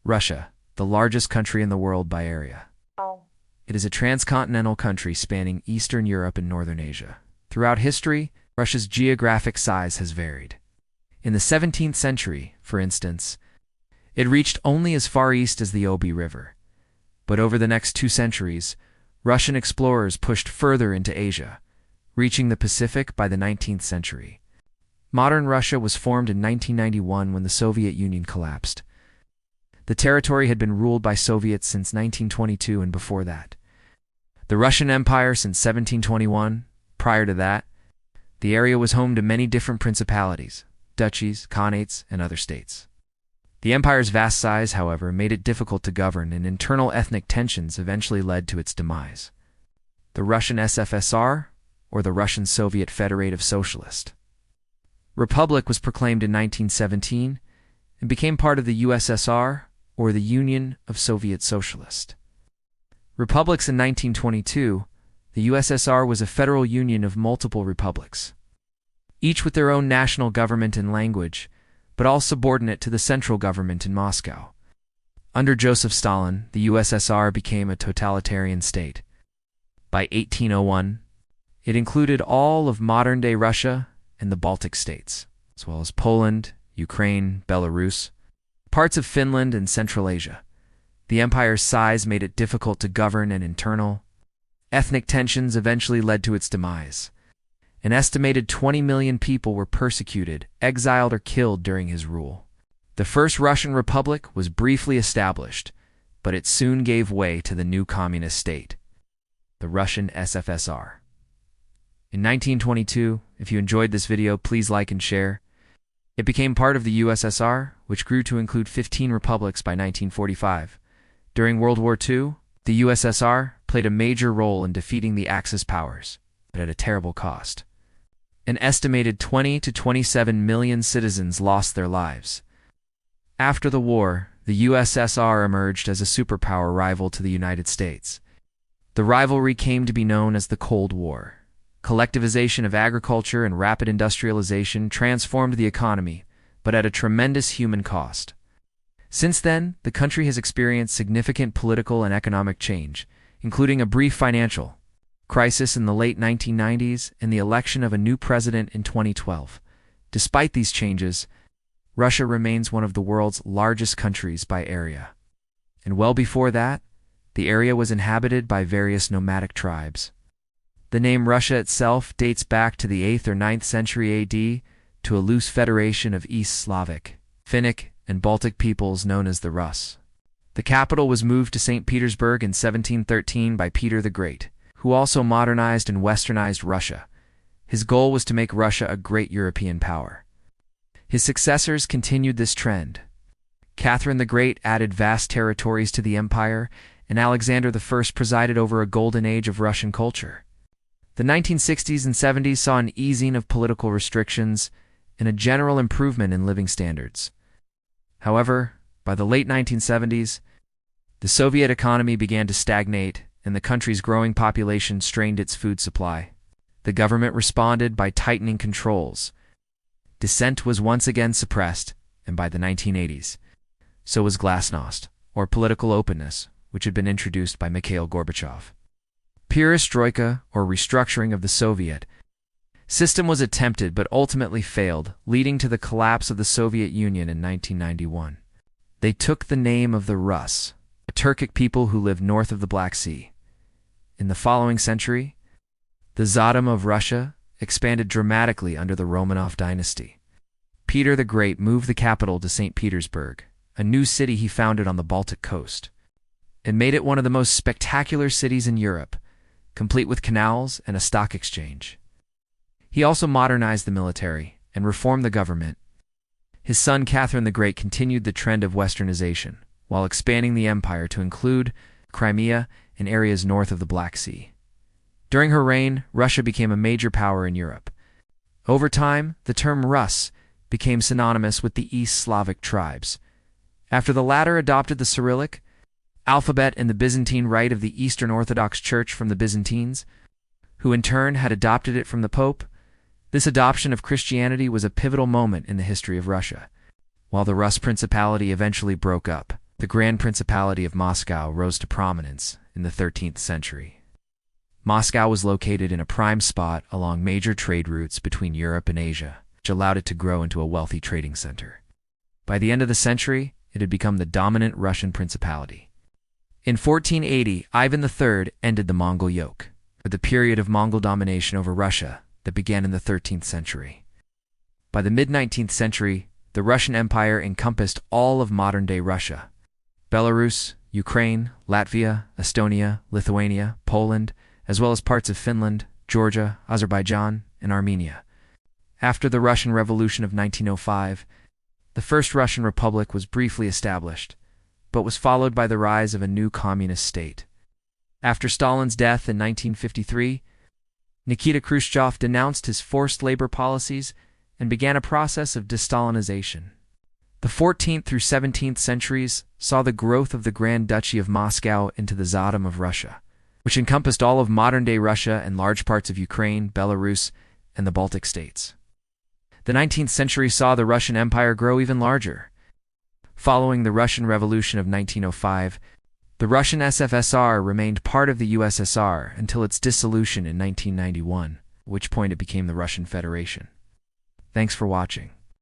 Russia, the largest country in the world by area. It is a transcontinental country spanning Eastern Europe and Northern Asia. Throughout history, Russia's geographic size has varied. In the 17th century, for instance, it reached only as far east as the Obi River. But over the next 2 centuries, Russian explorers pushed further into Asia, reaching the Pacific by the 19th century. Modern Russia was formed in 1991 when the Soviet Union collapsed. The territory had been ruled by Soviets since 1922 and before that. The Russian Empire since 1721. Prior to that, the area was home to many different principalities, duchies, khanates, and other states. The empire's vast size, however, made it difficult to govern, and internal ethnic tensions eventually led to its demise. The Russian SFSR, or the Russian Soviet Federative Socialist Republic, was proclaimed in 1917 and became part of the USSR, or the Union of Soviet Socialist Republics. In 1922, the USSR was a federal union of multiple republics, each with their own national government and language, but all subordinate to the central government in Moscow. Under Joseph Stalin, the USSR became a totalitarian state. By 1801, it included all of modern-day Russia and the Baltic states, as well as Poland, Ukraine, Belarus, parts of Finland, and Central Asia. The empire's size made it difficult to govern, and internal ethnic tensions eventually led to its demise. An estimated 20 million people were persecuted, exiled, or killed during his rule. The First Russian Republic was briefly established, but it soon gave way to the new communist state, the Russian SFSR. In 1922, if you enjoyed this video, please like and share. It became part of the USSR, which grew to include 15 republics by 1945. During World War II, the USSR played a major role in defeating the Axis powers, but at a terrible cost. An estimated 20 to 27 million citizens lost their lives. After the war, the USSR emerged as a superpower rival to the United States. The rivalry came to be known as the Cold War. Collectivization of agriculture and rapid industrialization transformed the economy, but at a tremendous human cost. Since then, the country has experienced significant political and economic change, including a brief financial crisis in the late 1990s and the election of a new president in 2012. Despite these changes, Russia remains one of the world's largest countries by area. And well before that, the area was inhabited by various nomadic tribes. The name Russia itself dates back to the 8th or 9th century AD to a loose federation of East Slavic, Finnic, and Baltic peoples known as the Rus. The capital was moved to St. Petersburg in 1713 by Peter the Great, who also modernized and westernized Russia. His goal was to make Russia a great European power. His successors continued this trend. Catherine the Great added vast territories to the empire, and Alexander I presided over a golden age of Russian culture. The 1960s and 70s saw an easing of political restrictions and a general improvement in living standards. However, by the late 1970s, the Soviet economy began to stagnate, and the country's growing population strained its food supply. The government responded by tightening controls. Dissent was once again suppressed, and by the 1980s, so was glasnost, or political openness, which had been introduced by Mikhail Gorbachev. Perestroika, or restructuring of the Soviet system, was attempted but ultimately failed, leading to the collapse of the Soviet Union in 1991. They took the name of the Rus, a Turkic people who lived north of the Black Sea. In the following century, the Tsardom of Russia expanded dramatically under the Romanov dynasty. Peter the Great moved the capital to St. Petersburg, a new city he founded on the Baltic coast, and made it one of the most spectacular cities in Europe, complete with canals and a stock exchange. He also modernized the military and reformed the government. His son Catherine the Great continued the trend of westernization, while expanding the empire to include Crimea and areas north of the Black Sea. During her reign, Russia became a major power in Europe. Over time, the term Rus became synonymous with the East Slavic tribes. After the latter adopted the Cyrillic alphabet and the Byzantine Rite of the Eastern Orthodox Church from the Byzantines, who in turn had adopted it from the Pope, this adoption of Christianity was a pivotal moment in the history of Russia. While the Rus Principality eventually broke up, the the Grand Principality of Moscow rose to prominence in the 13th century. Moscow was located in a prime spot along major trade routes between Europe and Asia, which allowed it to grow into a wealthy trading center. By the end of the century, it had become the dominant Russian principality. In 1480, Ivan III ended the Mongol yoke, with the period of Mongol domination over Russia that began in the 13th century. By the mid-19th century, the Russian Empire encompassed all of modern-day Russia: Belarus, Ukraine, Latvia, Estonia, Lithuania, Poland, as well as parts of Finland, Georgia, Azerbaijan, and Armenia. After the Russian Revolution of 1905, the First Russian Republic was briefly established, but was followed by the rise of a new communist state. After Stalin's death in 1953, Nikita Khrushchev denounced his forced labor policies and began a process of de-Stalinization. The 14th through 17th centuries saw the growth of the Grand Duchy of Moscow into the Tsardom of Russia, which encompassed all of modern-day Russia and large parts of Ukraine, Belarus, and the Baltic states. The 19th century saw the Russian Empire grow even larger. Following the Russian Revolution of 1905, the Russian SFSR remained part of the USSR until its dissolution in 1991, at which point it became the Russian Federation. Thanks for watching.